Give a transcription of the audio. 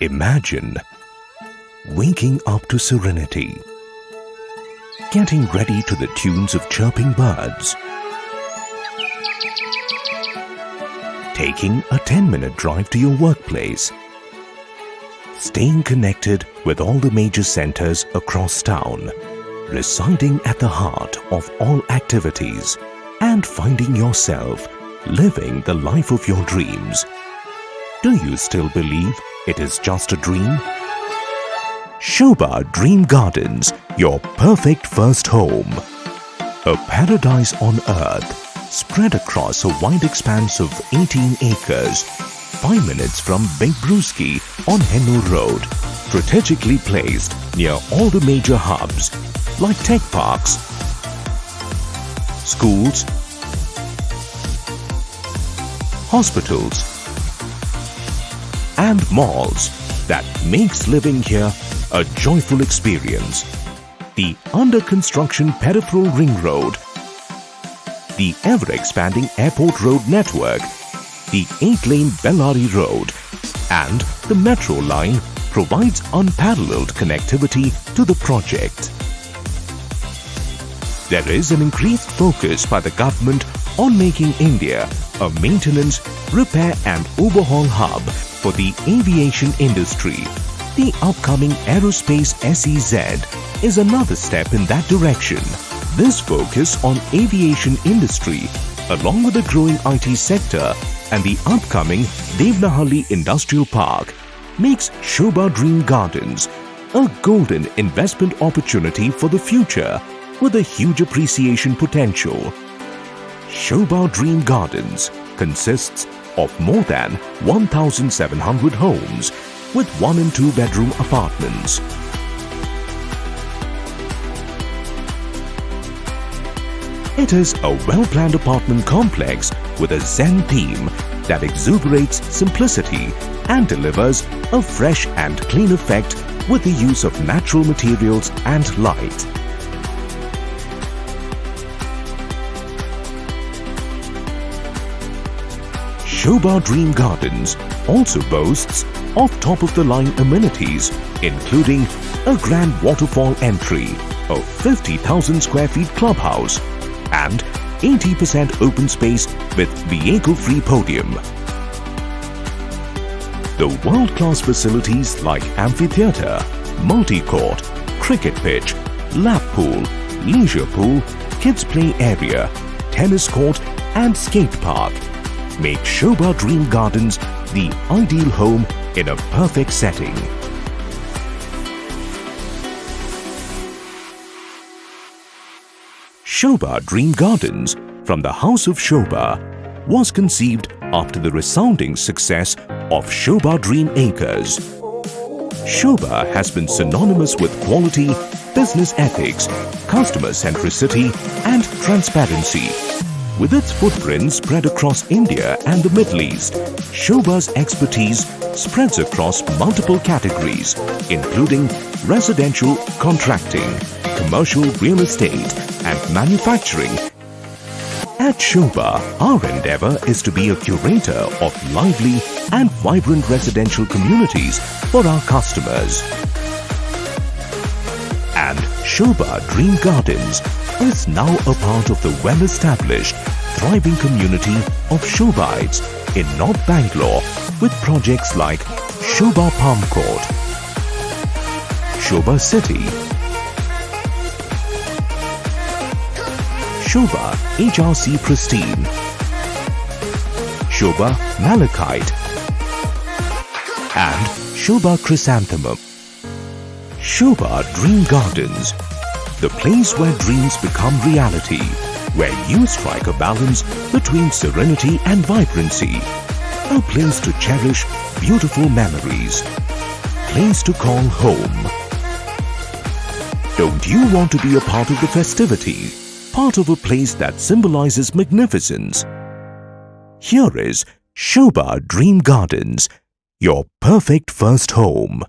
Imagine waking up to serenity, getting ready to the tunes of chirping birds, taking a 10-minute drive to your workplace, staying connected with all the major centers across town, residing at the heart of all activities, and finding yourself living the life of your dreams. Do you still believe it is just a dream? Sobha Dream Gardens, your perfect first home. A paradise on earth, spread across a wide expanse of 18 acres, 5 minutes from Big Brewski on Hennur Road, strategically placed near all the major hubs like tech parks, schools, hospitals, and malls that makes living here a joyful experience. The under-construction peripheral ring road, the ever-expanding airport road network, the 8-lane Bellahalli road, and the metro line provides unparalleled connectivity to the project. There is an increased focus by the government on making India a maintenance, repair and overhaul hub for the aviation industry. The upcoming Aerospace SEZ is another step in that direction. This focus on aviation industry, along with the growing IT sector and the upcoming Bellahalli Industrial Park, makes Sobha Dream Gardens a golden investment opportunity for the future with a huge appreciation potential. Sobha Dream Gardens consists of more than 1,700 homes with 1 and 2 bedroom apartments. It is a well-planned apartment complex with a Zen theme that exuberates simplicity and delivers a fresh and clean effect with the use of natural materials and light. Sobha Dream Gardens also boasts of top-of-the-line amenities including a grand waterfall entry, a 50,000 square feet clubhouse, and 80% open space with vehicle-free podium. The world-class facilities like amphitheatre, multi-court, cricket pitch, lap pool, leisure pool, kids play area, tennis court and skate park make Sobha Dream Gardens the ideal home in a perfect setting. Sobha Dream Gardens from the House of Sobha was conceived after the resounding success of Sobha Dream Acres. Sobha has been synonymous with quality, business ethics, customer centricity and transparency. With its footprint spread across India and the Middle East, Sobha's expertise spreads across multiple categories, including residential contracting, commercial real estate, and manufacturing. At Sobha, our endeavor is to be a curator of lively and vibrant residential communities for our customers. And Sobha Dream Gardens is now a part of the well-established, thriving community of Sobhites in North Bangalore with projects like Sobha Palm Court, Sobha City, Sobha HRC Pristine, Sobha Malachite, and Sobha Chrysanthemum. Sobha Dream Gardens, the place where dreams become reality, where you strike a balance between serenity and vibrancy, a place to cherish beautiful memories, place to call home. Don't you want to be a part of the festivity, part of a place that symbolizes magnificence? Here is Sobha Dream Gardens, your perfect first home.